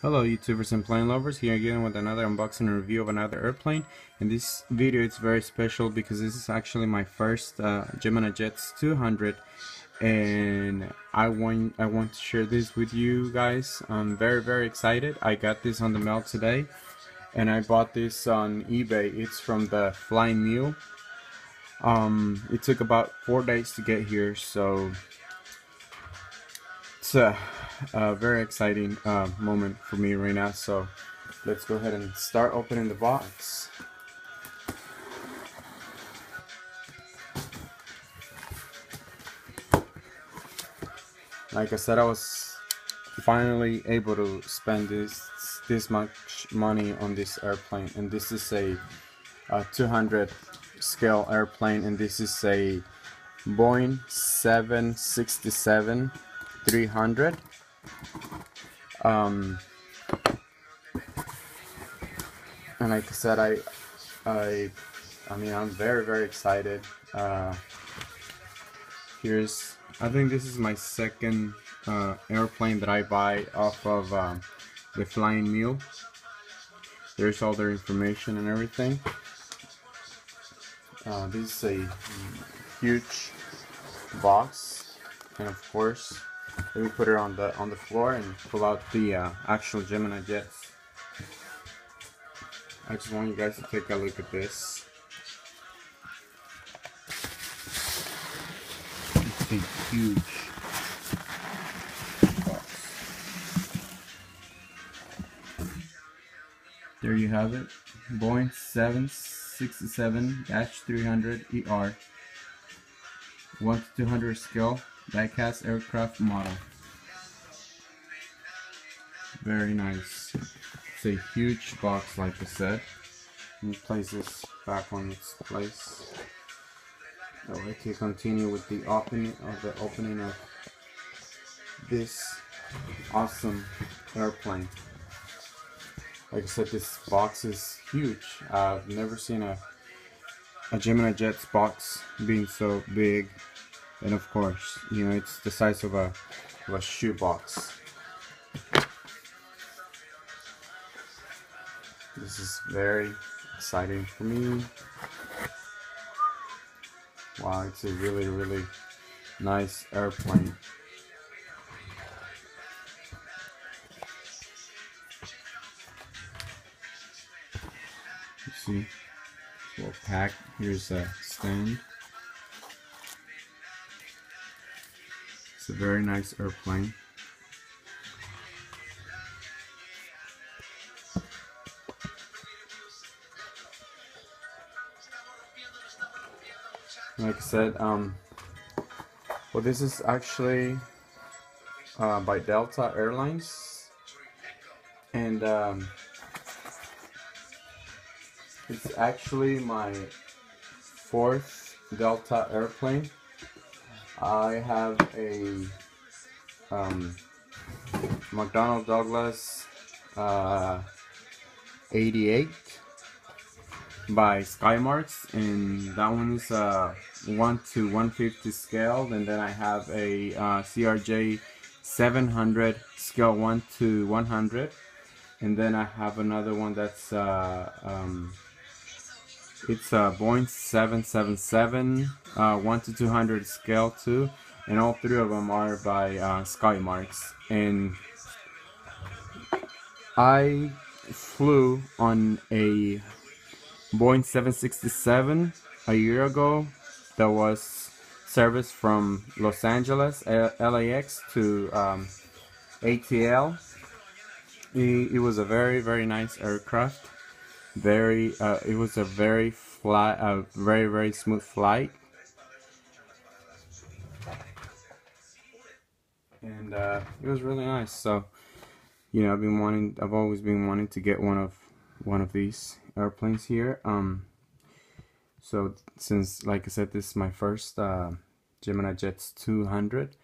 Hello YouTubers and plane lovers, here again with another unboxing and review of another airplane. In this video it's very special because this is actually my first Gemini Jets 200 and I want to share this with you guys. I'm very excited. I got this on the mail today and I bought this on eBay. It's from the Flying Mule. It took about 4 days to get here, so it's a very exciting moment for me right now. So let's go ahead and start opening the box. Like I said, I was finally able to spend this much money on this airplane, and this is a 200 scale airplane, and this is a Boeing 767-300. And like I said, I mean, I'm very excited. I think this is my second airplane that I buy off of the Flying Mule. There's all their information and everything. This is a huge box, and of course, let me put it on the floor and pull out the actual Gemini Jets. I just want you guys to take a look at this. It's a huge box. There you have it. Boeing 767-300ER 1/200 scale die-cast aircraft model. Very nice. It's a huge box, like I said. Let me place this back on its place. That way I can continue with the opening of this awesome airplane. Like I said, this box is huge. I've never seen a Gemini Jets box being so big, and of course, you know, it's the size of a shoe box. This is very exciting for me. Wow, it's a really nice airplane. You see, it's well packed. Here's a stand. It's a very nice airplane. Like I said, well, this is actually by Delta Airlines, and it's actually my fourth Delta airplane. I have a McDonnell Douglas 88 by Skymarks, and that one is 1/150 scale. And then I have a CRJ 700 scale 1/100, and then I have another one that's it's a Boeing 777 1/200 scale too, and all three of them are by Skymarks. And I flew on a Boeing 767 a year ago that was serviced from Los Angeles LAX to ATL. It was a very nice aircraft. It was a very smooth flight, and it was really nice. So, you know, I've always been wanting to get one of these airplanes here. So since, like I said, this is my first Gemini Jets 200,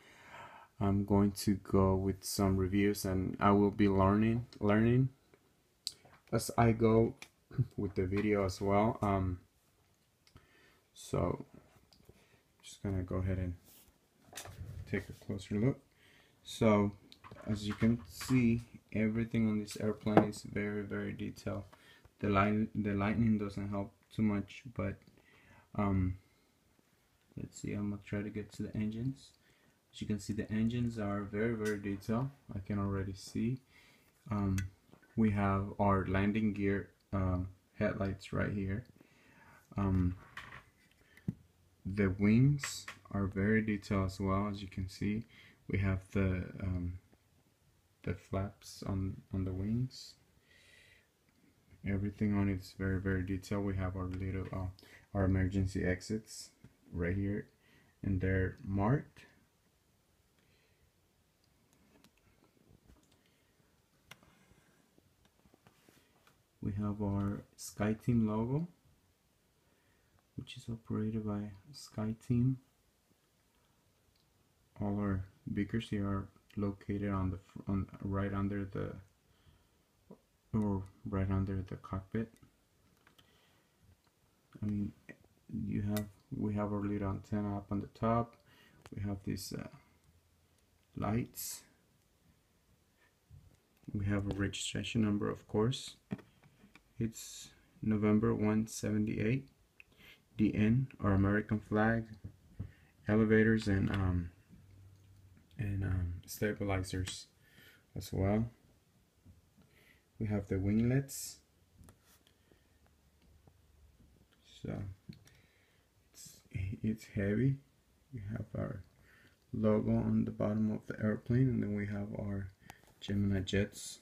I'm going to go with some reviews, and I will be learning as I go with the video as well. So just gonna go ahead and take a closer look. So as you can see, everything on this airplane is very, very detailed. The lightning doesn't help too much, but let's see. I'm gonna try to get to the engines. As you can see, the engines are very, very detailed. I can already see. We have our landing gear headlights right here. The wings are very detailed as well. As you can see, we have the flaps on the wings. Everything on it is very, very detailed. We have our little our emergency exits right here, and they're marked. We have our SkyTeam logo, which is operated by SkyTeam. All our beakers here are located right under the cockpit. I mean, we have our little antenna up on the top. We have these lights. We have a registration number, of course. It's November 178. DN, our American flag, elevators, and stabilizers as well. We have the winglets. So it's heavy. We have our logo on the bottom of the airplane, and then we have our Gemini jets.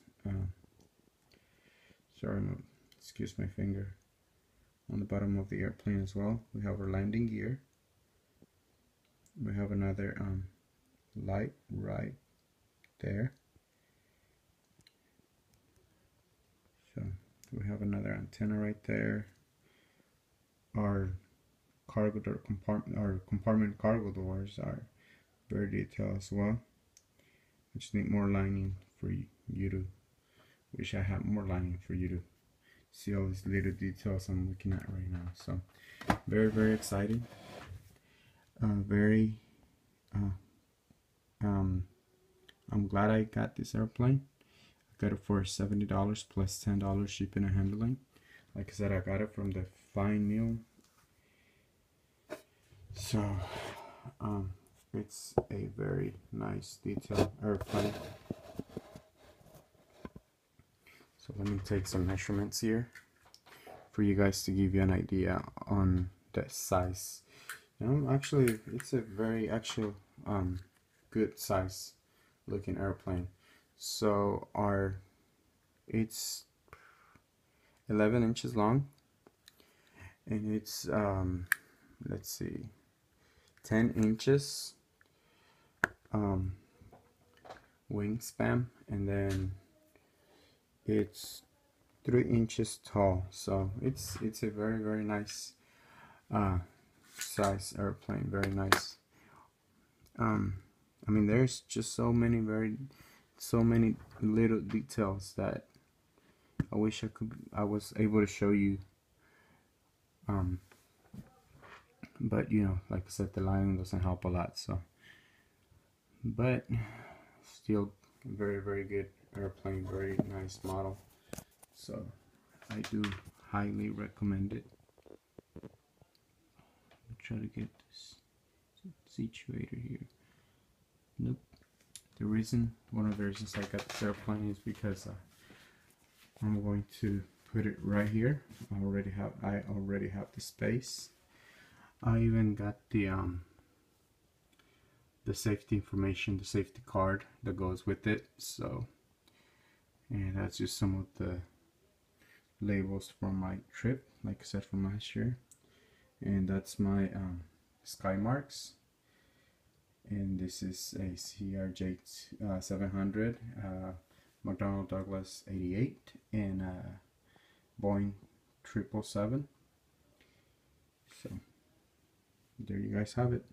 Sorry, excuse my finger. On the bottom of the airplane as well. We have our landing gear. We have another light right there. So we have another antenna right there. Our cargo door compartment cargo doors are very detailed as well. I just need more lining for you to. Wish I had more lining for you to see all these little details I'm looking at right now. So very, very exciting. I'm glad I got this airplane. I got it for $70 plus $10 shipping and handling. Like I said, I got it from the fine meal. So it's a very nice detailed airplane. So let me take some measurements here for you guys to give you an idea on the size. Actually, it's a very good size looking airplane. So it's 11 inches long, and it's let's see, 10 inches wingspan, and then it's 3 inches tall. So it's a very, very nice size airplane. Very nice. I mean, there's just so many little details that I wish I was able to show you. But you know, like I said, the lighting doesn't help a lot. So, but still very, very good airplane, very nice model. So I do highly recommend it. I'll try to get this situated here. Nope. One of the reasons I got this airplane is because I'm going to put it right here. I already have the space. I even got the safety information, the safety card that goes with it. So, and that's just some of the labels from my trip, like I said, from last year. And that's my sky marks. And this is a CRJ 700, McDonnell Douglas 88, and Boeing 777. So there you guys have it.